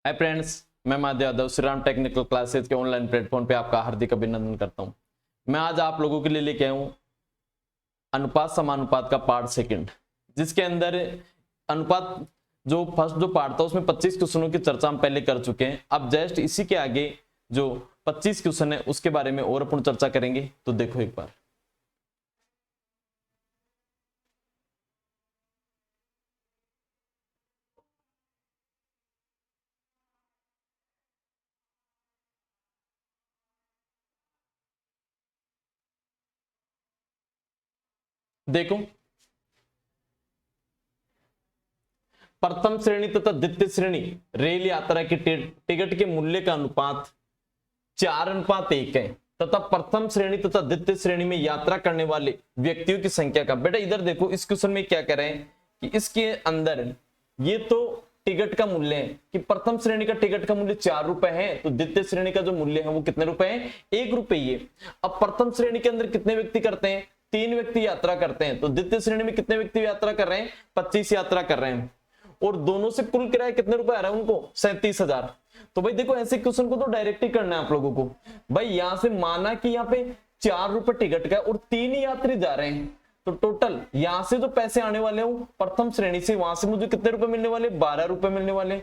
Hi friends, मैं Madhav Yadav Shri Ram technical classes के online platform पे आपका हार्दिक अभिनंदन करता हूं। मैं आज आप लोगों के लिए लेके आया हूं अनुपात समानुपात का पार्ट सेकंड, जिसके अंदर अनुपात जो फर्स्ट जो पार्ट था उसमें 25 क्वेश्चनों की चर्चा हम पहले कर चुके हैं। अब जस्ट इसी के आगे जो 25 क्वेश्चन है उसके बारे में और अपन चर्चा करेंगे। तो देखो एक बार, देखो प्रथम श्रेणी तथा द्वितीय श्रेणी रेल यात्रा की टिकट के मूल्य का अनुपात 4:1 है तथा प्रथम श्रेणी तथा द्वितीय श्रेणी में यात्रा करने वाले व्यक्तियों की संख्या का। बेटा इधर देखो, इस क्वेश्चन में क्या कह रहे हैं कि इसके अंदर ये तो टिकट का मूल्य है कि प्रथम श्रेणी का टिकट का मूल्य 4 रुपए है, तो द्वितीय श्रेणी का जो मूल्य है वो कितने रुपए है? 1 रुपये। अब प्रथम श्रेणी के अंदर कितने व्यक्ति करते हैं? 3 व्यक्ति यात्रा करते हैं, तो द्वितीय श्रेणी में कितने व्यक्ति यात्रा कर रहे हैं? 25 यात्रा कर रहे हैं, और दोनों से कुल किराया कितने रुपए आ रहा है उनको? 37,000। तो भाई देखो, ऐसे क्वेश्चन को तो डायरेक्ट ही करना है आप लोगों को। भाई यहां से माना कि यहाँ पे 4 रुपए टिकट का और 3 यात्री जा रहे हैं, तो टोटल यहां से जो पैसे आने वाले हो प्रथम श्रेणी से, वहां से मुझे कितने रुपए मिलने वाले? 12 रुपए मिलने वाले।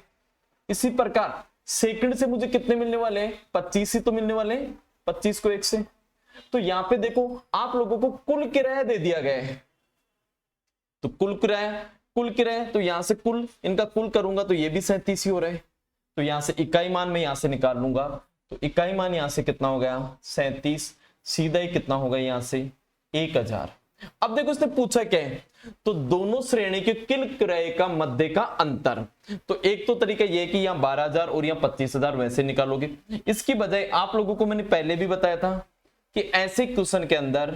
इसी प्रकार सेकंड से मुझे कितने मिलने वाले हैं? 25 ही तो मिलने वाले हैं, 25 को 1 से। तो यहाँ पे देखो आप लोगों को कुल किराया दे दिया गया है, तो कुल किराया तो यहां से कुल इनका कुल करूंगा तो ये भी 37 ही हो रहा है। तो यहां से इकाई मान में यहां से निकाल लूंगा, तो इकाई मान यहां से कितना हो गया? 37। सीधा ही कितना होगा यहाँ से? 1000। अब देखो इसने पूछा क्या है, तो दोनों श्रेणी के कुल किराए का मध्य का अंतर। तो एक तो तरीका यह है कि यहाँ 12,000 और यहाँ 25,000 वैसे निकालोगे। इसकी बजाय आप लोगों को मैंने पहले भी बताया था कि ऐसे क्वेश्चन के अंदर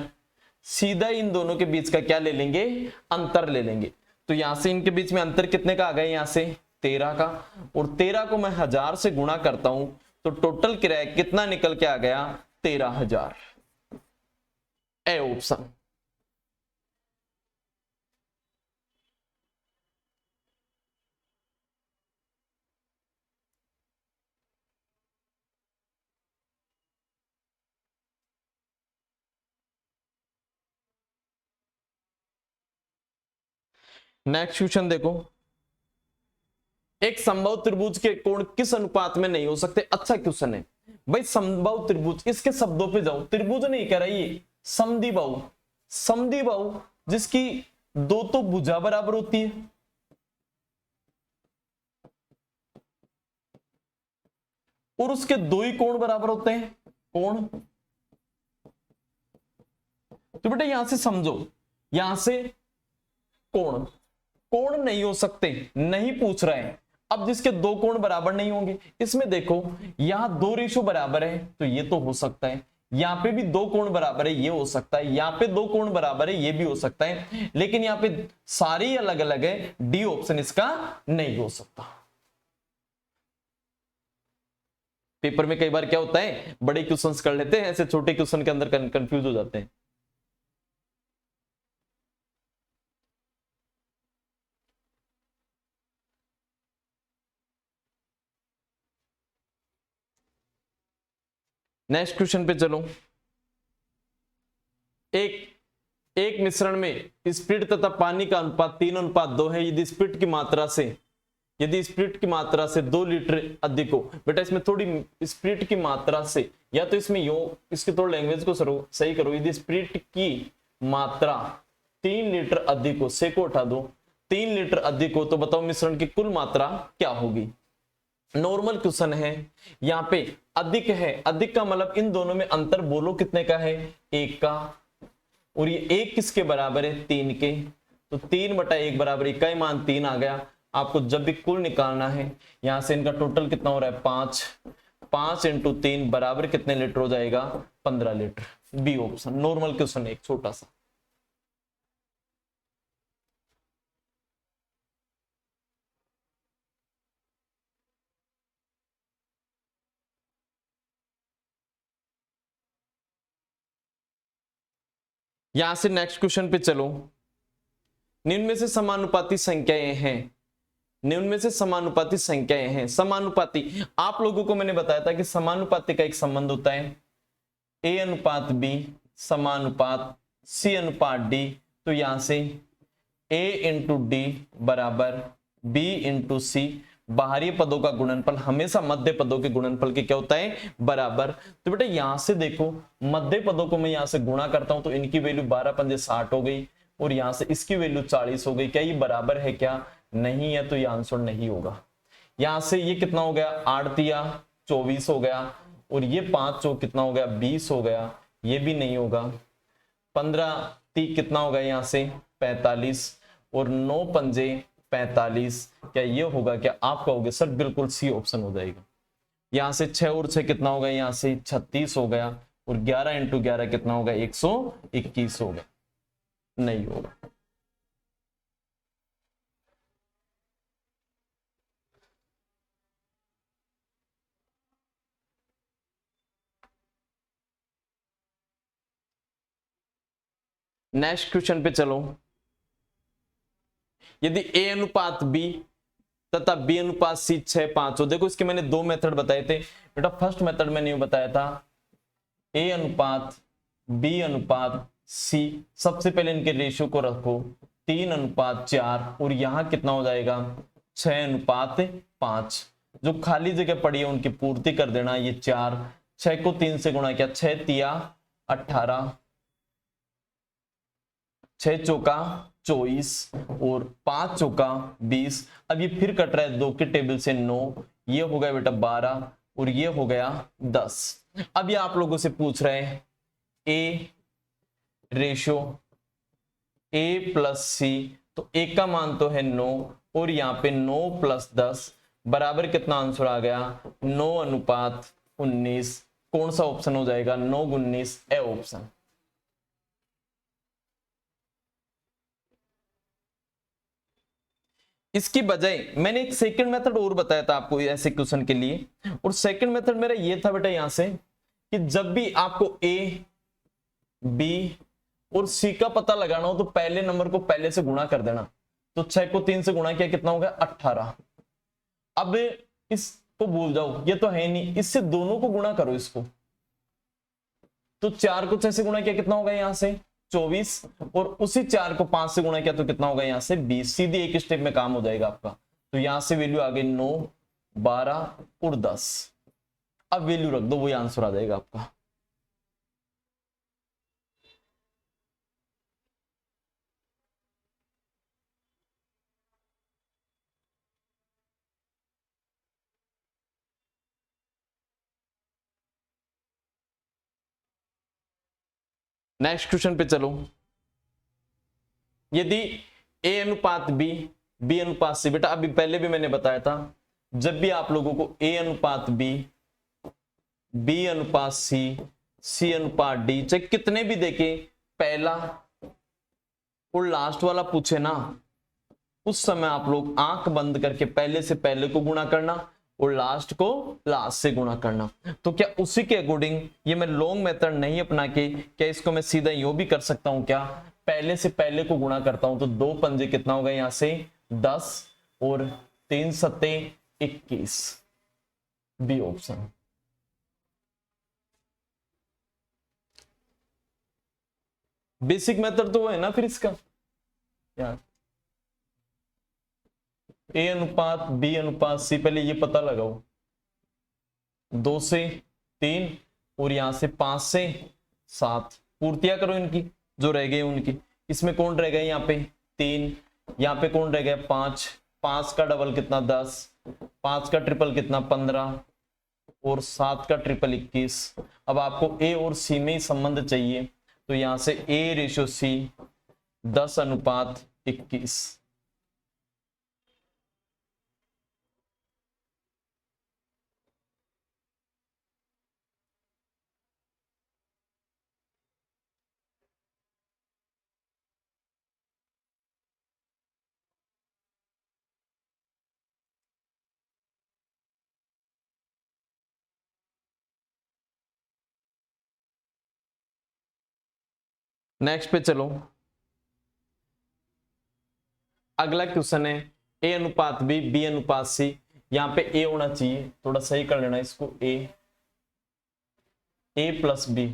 सीधा इन दोनों के बीच का क्या ले लेंगे? अंतर ले लेंगे। तो यहां से इनके बीच में अंतर कितने का आ गया? यहां से 13 का, और 13 को मैं 1000 से गुणा करता हूं तो टोटल किराया कितना निकल के आ गया? 13,000। A option. नेक्स्ट क्वेश्चन देखो, एक समबाहु त्रिभुज के कोण किस अनुपात में नहीं हो सकते? अच्छा क्वेश्चन है भाई। समबाहु त्रिभुज, इसके शब्दों पे जाओ, त्रिभुज नहीं कह रही है, समद्विबाहु। समद्विबाहु जिसकी दो तो भुजा बराबर होती है और उसके 2 ही कोण बराबर होते हैं, कोण। तो बेटा यहां से समझो, यहां से कोण कोण नहीं हो सकते, नहीं पूछ रहे हैं। अब जिसके 2 कोण बराबर नहीं होंगे, इसमें देखो यहां 2 रेशो बराबर है तो ये तो हो सकता है, यहां पे भी 2 कोण बराबर है, ये हो सकता है, यहां पे 2 कोण बराबर है, ये भी हो सकता है, लेकिन यहां पे सारी अलग अलग है, डी ऑप्शन इसका नहीं हो सकता। पेपर में कई बार क्या होता है, बड़े क्वेश्चंस कर लेते हैं, ऐसे छोटे क्वेश्चन के अंदर कंफ्यूज हो जाते हैं। नेक्स्ट क्वेश्चन पे चलो। एक मिश्रण में स्पिरिट तथा पानी का अनुपात 3:2 है। यदि स्पिरिट की मात्रा से 2 लीटर अधिक हो, बेटा इसमें थोड़ी स्पिरिट की मात्रा से, या तो इसमें यो इसकी थोड़ी लैंग्वेज को सही करो। यदि स्पिरिट की मात्रा 3 लीटर अधिक हो, से को उठा दो, 3 लीटर अधिक हो, तो बताओ मिश्रण की कुल मात्रा क्या होगी? नॉर्मल क्वेश्चन है, यहां पे अधिक है, अधिक का मतलब इन दोनों में अंतर बोलो कितने का है? 1 का, और ये 1 किसके बराबर है? 3 के। तो 3/1 बराबर इकाई मान 3 आ गया। आपको जब भी कुल निकालना है, यहां से इनका टोटल कितना हो रहा है? 5। 5 × 3 बराबर कितने लीटर हो जाएगा? 15 litre. B option normal question है, एक छोटा सा। यहां से नेक्स्ट क्वेश्चन पे चलो। निम्न में से समानुपाती संख्याएं हैं निम्न में से समानुपाती संख्याएं हैं। समानुपाती, आप लोगों को मैंने बताया था कि समानुपाती का एक संबंध होता है ए अनुपात बी समानुपात सी अनुपात डी। तो यहां से ए इंटू डी बराबर बी इंटू सी। बाहरी पदों का गुणनफल हमेशा मध्य पदों के गुणनफल के क्या होता है, बराबर। तो बेटा यहां से देखो, मध्य पदों को मैं यहां से गुणा करता हूं तो इनकी वैल्यू 12 पंजे 60 हो गई और यहां से इसकी वैल्यू 40 हो गई। क्या ये बराबर है, क्या नहीं है, तो ये आंसर नहीं होगा। यहां से ये कितना हो गया, 8 तिया 24 हो गया और ये 5 चौक कितना हो गया, 20 हो गया, ये भी नहीं होगा। 15 ती कितना होगा, यहां से 45 और 9 पंजे 45। क्या ये होगा, क्या आप कहोगे सर बिल्कुल सी ऑप्शन हो जाएगा। यहां से 6 और 6 कितना होगा, यहां से 36 हो गया और 11 इंटू 11 कितना होगा, 121 हो गया, नहीं होगा। नेक्स्ट क्वेश्चन पे चलो। यदि ए अनुपात बी तथा बी अनुपात सी 6:5 हो, देखो इसके मैंने दो मेथड बताए थे बेटा। फर्स्ट मेथड मैंने ये बताया था ए अनुपात बी अनुपात सी, सबसे पहले इनके रेशियो को रखो 3:4 और यहां कितना हो जाएगा 6:5। जो खाली जगह पड़ी है उनकी पूर्ति कर देना। ये 4, 6 को 3 से गुणा किया, 6 तिया 18, 6 चौका 24 और 5 चौका 20। अब ये फिर कट रहा है 2 के टेबल से 9, ये हो गया बेटा 12 और ये हो गया 10। अब ये आप लोगों से पूछ रहे हैं ए रेशो ए प्लस सी, तो ए का मान तो है 9 और यहां पे 9 प्लस 10 बराबर कितना आंसर आ गया, 9:19। कौन सा ऑप्शन हो जाएगा, 9:19 ए ऑप्शन। इसकी बजाय मैंने एक सेकंड मेथड और बताया था आपको ऐसे क्वेश्चन के लिए, और सेकंड मेथड मेरा ये था बेटा यहां से कि जब भी आपको ए बी और सी का पता लगाना हो तो पहले नंबर को पहले से गुणा कर देना। तो 6 को 3 से गुणा किया कितना हो गया, 18। अब इसको भूल जाओ, ये तो है नहीं, इससे दोनों को गुणा करो इसको। तो 4 को 6 से गुणा किया कितना होगा, यहां से 24 और उसी 4 को 5 से गुणा किया तो कितना होगा, यहां से 20। सीधे एक स्टेप में काम हो जाएगा आपका। तो यहां से वैल्यू आ गई 9, 12 और 10। अब वैल्यू रख दो, वही आंसर आ जाएगा आपका। नेक्स्ट क्वेश्चन पे चलो। यदि ए अनुपात बी बी अनुपात सी, बेटा अभी पहले भी मैंने बताया था जब भी आप लोगों को ए अनुपात बी बी अनुपात सी सी अनुपात डी चाहे कितने भी देखे, पहला और लास्ट वाला पूछे ना, उस समय आप लोग आंख बंद करके पहले से पहले को गुणा करना और लास्ट को लास्ट से गुणा करना। तो क्या उसी के अकॉर्डिंग ये मैं लॉन्ग मेथड नहीं अपना के, क्या इसको मैं सीधा यो भी कर सकता हूं, क्या पहले से पहले को गुणा करता हूं तो 2 पंजे कितना होगा, यहां से 10 और 3 सत्ते 21, बी ऑप्शन। बेसिक मेथड तो वो है ना फिर इसका यार, ए अनुपात बी अनुपात सी, पहले ये पता लगाओ 2 से 3 और यहां से 5 से 7, पूर्तियां करो इनकी जो रह गई उनकी। इसमें कौन रह गए, यहाँ पे 3, यहाँ पे कौन रह गया 5, 5 का डबल कितना 10, 5 का ट्रिपल कितना 15 और 7 का ट्रिपल 21। अब आपको ए और सी में ही संबंध चाहिए, तो यहां से ए रेशियो सी 10:21। नेक्स्ट पे चलो। अगला क्वेश्चन है ए अनुपात बी, बी अनुपात सी, यहां पे ए होना चाहिए, थोड़ा सही कर लेना इसको, ए प्लस बी,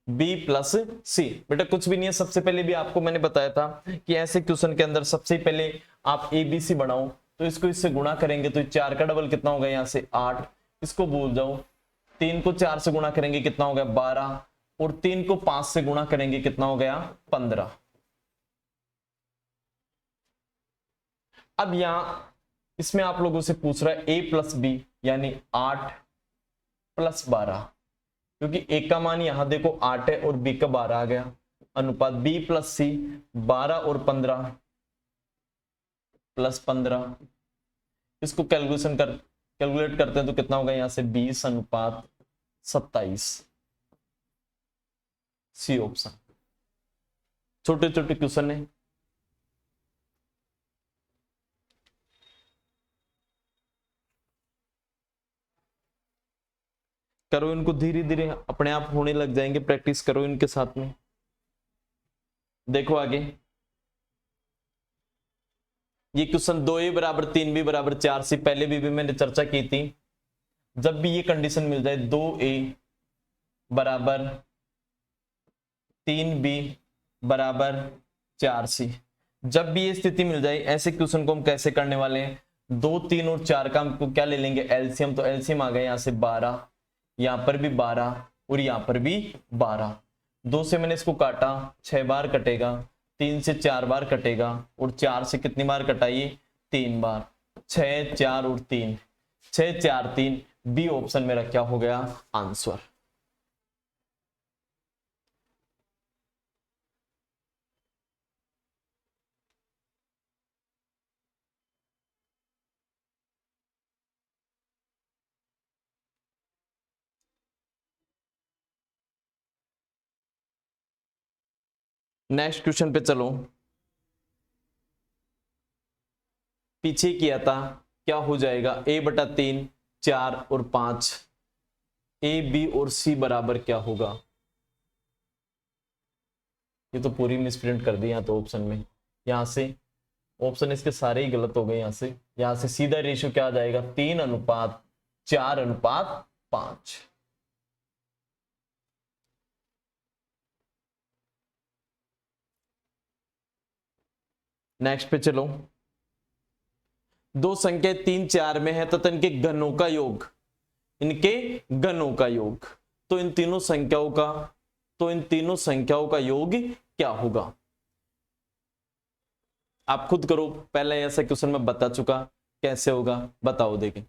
बी प्लस सी। बेटा कुछ भी नहीं है, सबसे पहले भी आपको मैंने बताया था कि ऐसे क्वेश्चन के अंदर सबसे पहले आप ए बी सी बनाओ, तो इसको इससे गुणा करेंगे तो 4 का डबल कितना होगा यहां से 8, इसको भूल जाओ। 3 को 4 से गुणा करेंगे कितना हो गया 12, और 3 को 5 से गुणा करेंगे कितना हो गया 15। अब यहां इसमें आप लोगों से पूछ रहा है ए प्लस बी, यानी 8 प्लस 12, क्योंकि ए का मान यहां देखो 8 है और बी का 12 आ गया, अनुपात बी प्लस सी, 12 और 15 प्लस 15, इसको कैलकुलेट करते हैं तो कितना होगा यहां से 20 अनुपात 27, सी ऑप्शन। छोटे छोटे क्वेश्चन है। करो इनको, धीरे धीरे अपने आप होने लग जाएंगे, प्रैक्टिस करो इनके साथ में। देखो आगे ये क्वेश्चन 2a बराबर 3b बराबर 4 सी, पहले भी मैंने चर्चा की थी। जब भी ये कंडीशन मिल जाए 2a बराबर 3b बराबर 4c, जब भी ये स्थिति मिल जाए, ऐसे क्वेश्चन को हम कैसे करने वाले हैं, 2, 3 और 4 का हमको क्या ले लेंगे एलसीएम, तो एलसीएम आ गया यहां से 12, यहां पर भी 12 और यहां पर भी 12। 2 से मैंने इसको काटा, 6 बार कटेगा, 3 से 4 बार कटेगा, और 4 से कितनी बार कटाइए 3 बार, 6, 4 और 3, 6, 4, 3, बी ऑप्शन मेरा क्या हो गया आंसर। नेक्स्ट क्वेश्चन पे चलो। पीछे किया था, क्या हो जाएगा a बटा 3, 4 और 5, a b और c बराबर क्या होगा। ये तो पूरी मिसप्रिंट कर दी यहाँ तो ऑप्शन में, यहां से ऑप्शन इसके सारे ही गलत हो गए। यहां से सीधा रेशियो क्या आ जाएगा 3 अनुपात 4 अनुपात 5। नेक्स्ट पे चलो। दो संख्या 3, 4 में है तथा इनके घनों का योग, तो इन तीनों संख्याओं का योग क्या होगा। आप खुद करो, पहले ऐसा क्वेश्चन मैं बता चुका, कैसे होगा बताओ देखें।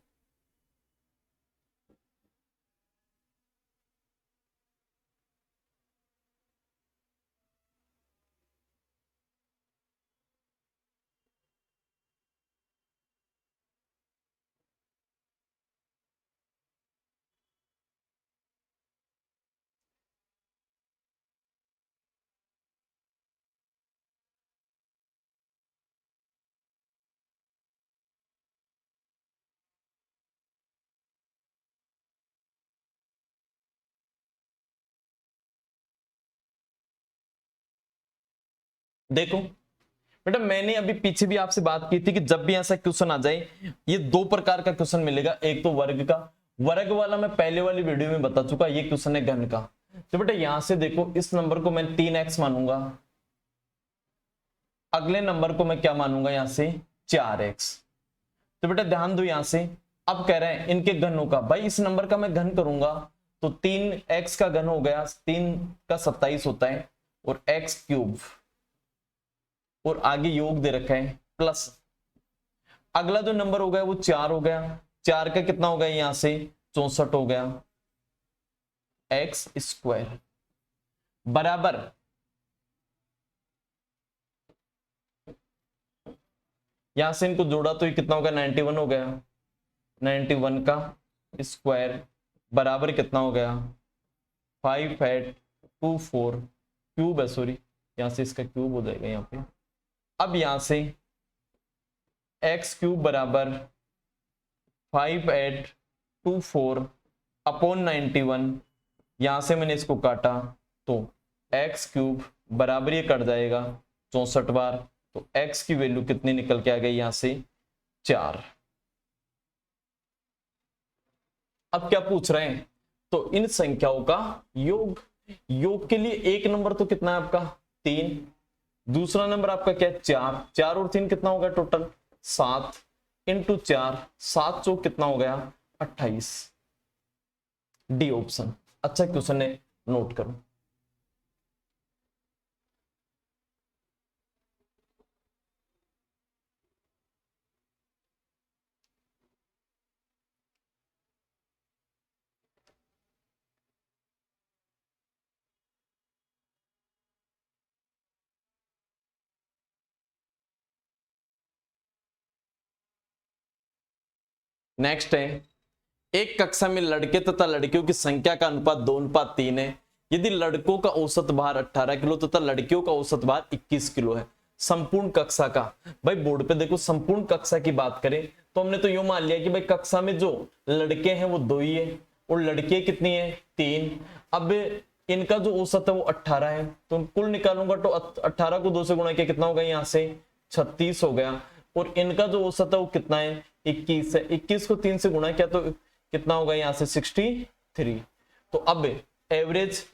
देखो बेटा, मैंने अभी पीछे भी आपसे बात की थी कि जब भी ऐसा क्वेश्चन आ जाए, ये दो प्रकार का क्वेश्चन मिलेगा। एक तो वर्ग का, वर्ग वाला मैं पहले वाली वीडियो में बता चुका, ये क्वेश्चन है घन का। तो बेटा यहां से देखो, इस नंबर को मैं 3x मानूंगा, अगले नंबर को मैं क्या मानूंगा यहां से 4x। तो बेटा ध्यान दो, यहां से अब कह रहे हैं इनके घनों का, भाई इस नंबर का मैं घन करूंगा तो 3x का घन हो गया 3 का 27 होता है, और x क्यूब, और आगे योग दे रखा है प्लस। अगला जो नंबर हो गया वो 4 हो गया, 4 का कितना हो गया यहां से 64 हो गया, एक्स स्क्वायर बराबर यहां से इनको जोड़ा तो ये कितना हो गया 91 हो गया, 91 का स्क्वायर बराबर कितना हो गया 5824 क्यूब है, सॉरी यहां से इसका क्यूब हो जाएगा यहां पे। अब यहां से एक्स क्यूब बराबर 5824 अपॉन 91, यहां से मैंने इसको काटा तो एक्स क्यूब बराबर ये कट जाएगा 64 बार, तो x की वैल्यू कितनी निकल के आ गई यहां से 4। अब क्या पूछ रहे हैं, तो इन संख्याओं का योग। योग के लिए एक नंबर तो कितना है आपका 3, दूसरा नंबर आपका क्या है 4, 4 और 3 कितना होगा टोटल 7 इंटू 4, 7 चौक कितना हो गया 28। डी ऑप्शन अच्छा क्वेश्चन है, नोट करो। नेक्स्ट है, एक कक्षा में लड़के तथा लड़कियों की संख्या का अनुपात 2:3 है। यदि लड़कों का औसत भार 18 किलो तथा लड़कियों का औसत भार 21 किलो है। संपूर्ण कक्षा का, भाई बोर्ड पे देखो संपूर्ण कक्षा की बात करें तो हमने तो यूं मान लिया कि भाई कक्षा में जो लड़के हैं वो 2 ही है और लड़कियां कितनी है 3। अब इनका जो औसत है वो 18 है, तो कुल निकालूंगा तो 18 को 2 से गुणा किया कितना होगा यहाँ से 36 हो गया। और इनका जो औसत है वो कितना है 21 है, 21 को 3 से गुणा किया तो कितना होगा यहाँ से 63। तो अब एवरेज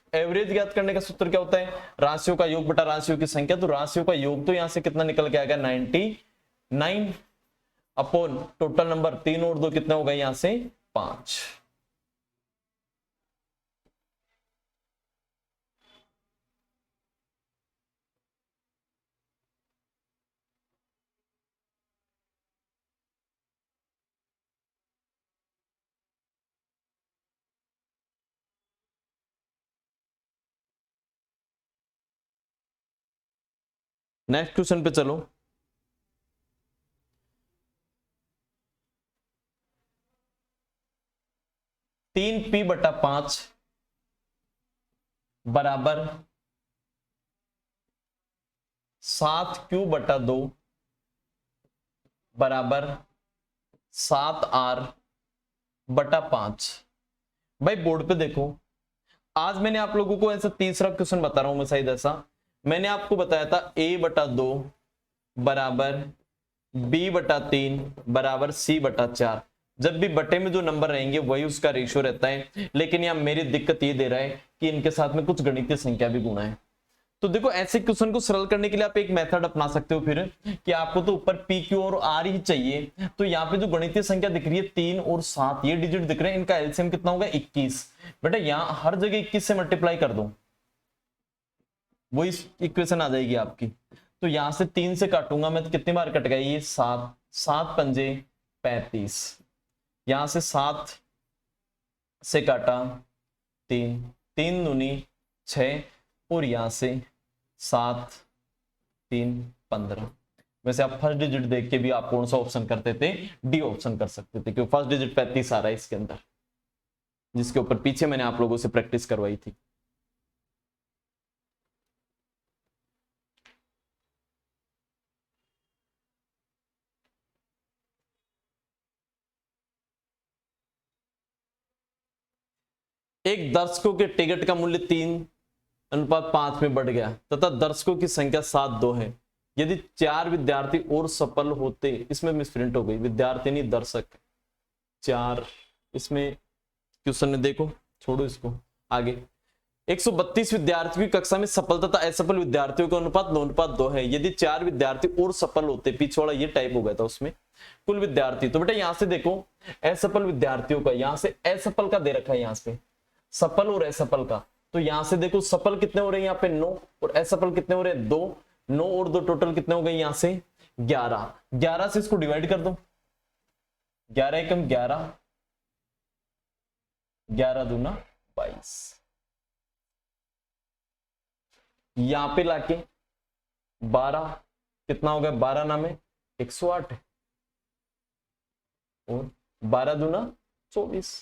ज्ञात करने का सूत्र क्या होता है, राशियों का योग बटा राशियों की संख्या। तो राशियों का योग तो यहां से कितना निकल के आएगा 99 अपॉन टोटल नंबर 3 और 2 कितना होगा यहां से 5। नेक्स्ट क्वेश्चन पे चलो। तीन पी बटा 5 बराबर 7Q बटा 2 बराबर 7R बटा 5। भाई बोर्ड पे देखो, आज मैंने आप लोगों को ऐसा तीसरा क्वेश्चन बता रहा हूं मैं शायद ऐसा, मैंने आपको बताया था a बटा 2 बराबर b बटा 3 बराबर c बटा 4। जब भी बटे में जो नंबर रहेंगे वही उसका रेशियो रहता है, लेकिन यहाँ मेरी दिक्कत ये दे रहा है कि इनके साथ में कुछ गणितीय संख्या भी गुणा है। तो देखो ऐसे क्वेश्चन को सरल करने के लिए आप एक मेथड अपना सकते हो फिर, कि आपको तो ऊपर पी क्यू और आर ही चाहिए। तो यहाँ पे जो गणितीय संख्या दिख रही है 3 और 7 ये डिजिट दिख रहे हैं, इनका एलसीएम कितना होगा 21। बेटा यहाँ हर जगह 21 से मल्टीप्लाई कर दो, वो इस इक्वेशन आ जाएगी आपकी। तो यहां से 3 से काटूंगा मैं तो कितनी बार कट गया ये 7, 7 पंजे 35, यहां से 7 से काटा 3, 3 दूनी 6 और यहां से 7 3 15। वैसे आप फर्स्ट डिजिट देख के भी आप कौन सा ऑप्शन करते थे, डी ऑप्शन कर सकते थे, क्योंकि फर्स्ट डिजिट 35 आ रहा है इसके अंदर, जिसके ऊपर पीछे मैंने आप लोगों से प्रैक्टिस करवाई थी। एक दर्शकों के टिकट का मूल्य 3:5 में बढ़ गया तथा दर्शकों की संख्या 7:2 है। यदि 4 विद्यार्थी और सफल होते, इसमें मिसप्रिंट हो गई, विद्यार्थी नहीं दर्शक 4, इसमें क्वेश्चन में देखो, छोड़ो इसको आगे। 132 विद्यार्थियों की कक्षा में सफल तथा असफल विद्यार्थियों का अनुपात 9:2 है। यदि 4 विद्यार्थी और सफल होते, पीछे वाला ये टाइप हो गया था उसमें, कुल विद्यार्थी। तो बेटा यहां से देखो असफल विद्यार्थियों का, यहां से असफल का दे रखा है, यहां से सफल और असफल का। तो यहां से देखो सफल कितने हो रहे हैं यहाँ पे 9 और असफल कितने हो रहे हैं 2, 9 और 2 टोटल कितने हो गए यहां से 11। 11 से इसको डिवाइड कर दो, 11 एकम 11, 11 दूना 22। यहां पे लाके 12 कितना हो गया, 12 नाम है 108 और 12 दूना 24।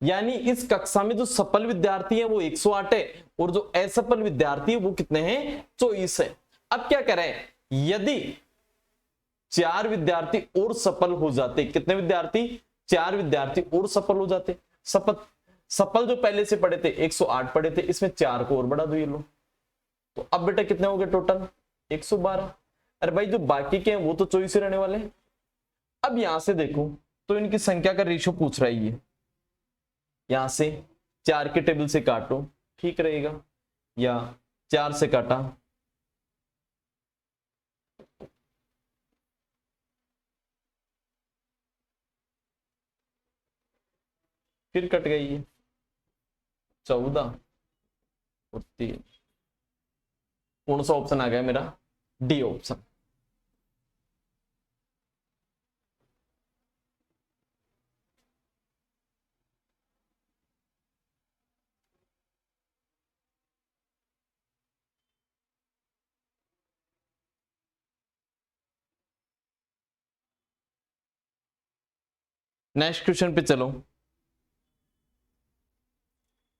यानी इस कक्षा में जो सफल विद्यार्थी है वो 108 है और जो असफल विद्यार्थी है वो कितने हैं 24 है। अब क्या करें, यदि 4 विद्यार्थी और सफल हो जाते, कितने विद्यार्थी 4 विद्यार्थी और सफल हो जाते, सफल जो पहले से पढ़े थे 108 पढ़े थे, इसमें 4 को और बढ़ा दो ये लो। तो अब बेटा कितने हो गए टोटल 112। अरे भाई जो बाकी के हैं वो तो 24 ही रहने वाले हैं। अब यहां से देखो तो इनकी संख्या का रेशियो पूछ रहा है ये, यहां से 4 के टेबल से काटो ठीक रहेगा, या 4 से काटा फिर कट गई है 14 और 3। कौन सा ऑप्शन आ गया मेरा? D option. नेक्स्ट क्वेश्चन पे चलो।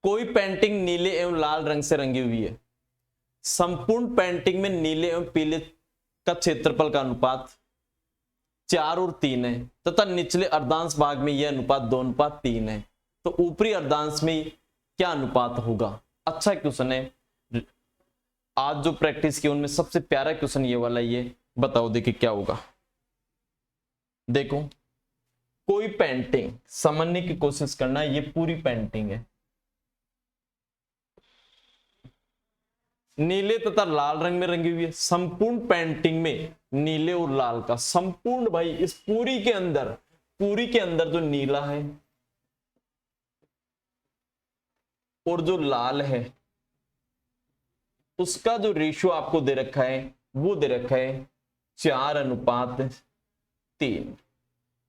कोई पेंटिंग नीले एवं लाल रंग से रंगी हुई है। संपूर्ण पेंटिंग में नीले एवं पीले का क्षेत्रफल का अनुपात 4 और 3 है तथा निचले अर्धांश भाग में यह अनुपात 2:3 है, तो ऊपरी अर्धांश में क्या अनुपात होगा? अच्छा क्वेश्चन है। आज जो प्रैक्टिस की उनमें सबसे प्यारा क्वेश्चन ये वाला, ये बताओ देखिए क्या होगा। देखो कोई पेंटिंग समझने की कोशिश करना, ये पूरी पेंटिंग है, नीले तथा लाल रंग में रंगी हुई है। संपूर्ण पेंटिंग में नीले और लाल का संपूर्ण, भाई इस पूरी के अंदर जो नीला है और जो लाल है उसका जो रेशियो आपको दे रखा है वो दे रखा है 4:3।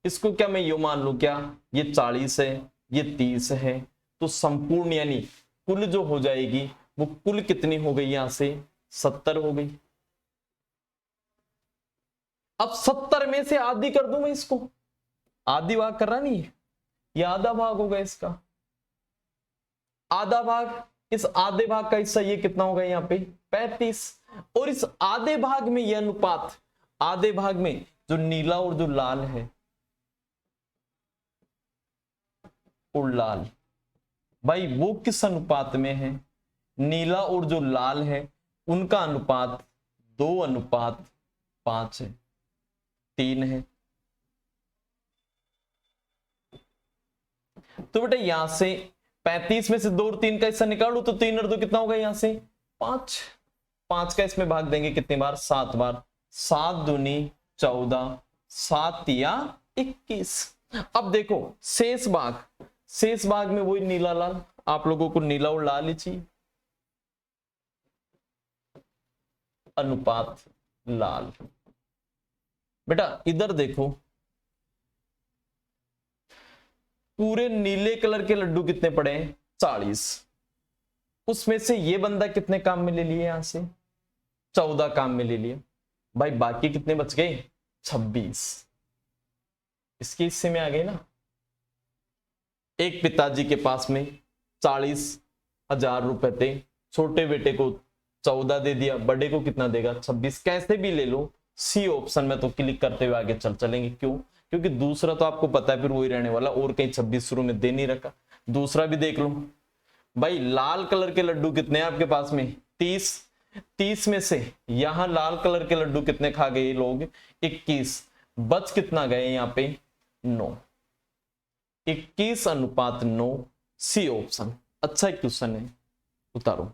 इसको क्या मैं यू मान लू, क्या ये 40 है ये 30 है, तो संपूर्ण यानी कुल जो हो जाएगी वो कुल कितनी हो गई? यहां से 70 हो गई। अब 70 में से आधी कर दूं मैं इसको, आधी भाग कर रहा नहीं है, ये आधा भाग होगा इसका, आधा भाग, इस आधे भाग का हिस्सा ये कितना होगा यहाँ पे 35, और इस आधे भाग में यह अनुपात, आधे भाग में जो नीला और जो लाल है और लाल, भाई वो किस अनुपात में है? नीला और जो लाल है उनका अनुपात 2:5 है, 3 है। तो बेटा यहां से 35 में से 2 और 3 का हिस्सा निकालू तो 3 और 2 कितना होगा? यहां से 5, 5 का इसमें भाग देंगे कितनी बार? 7 बार। 7 दूनी 14, 7 या 21। अब देखो शेष भाग में वही नीला लाल, आप लोगों को नीला और लाल ही चाहिए, अनुपात लाल। बेटा इधर देखो, पूरे नीले कलर के लड्डू कितने पड़े हैं? 40। उसमें से ये बंदा कितने काम में ले लिए? यहां से 14 काम में ले लिए। भाई बाकी कितने बच गए? 26। इसके हिस्से में आ गए ना। एक पिताजी के पास में 40,000 रुपए थे, छोटे बेटे को 14 दे दिया, बड़े को कितना देगा? 26। कैसे भी ले लो, सी ऑप्शन में तो क्लिक करते हुए आगे चलेंगे। क्यों? क्योंकि दूसरा तो आपको पता है फिर वही रहने वाला, और कहीं 26 शुरू में दे नहीं रखा। दूसरा भी देख लो भाई, लाल कलर के लड्डू कितने हैं आपके पास में? 30। 30 में से यहां लाल कलर के लड्डू कितने खा गए लोग? 21। बच कितना गए यहां पे? 9। 21:9, सी ऑप्शन। अच्छा क्वेश्चन है, उतारो।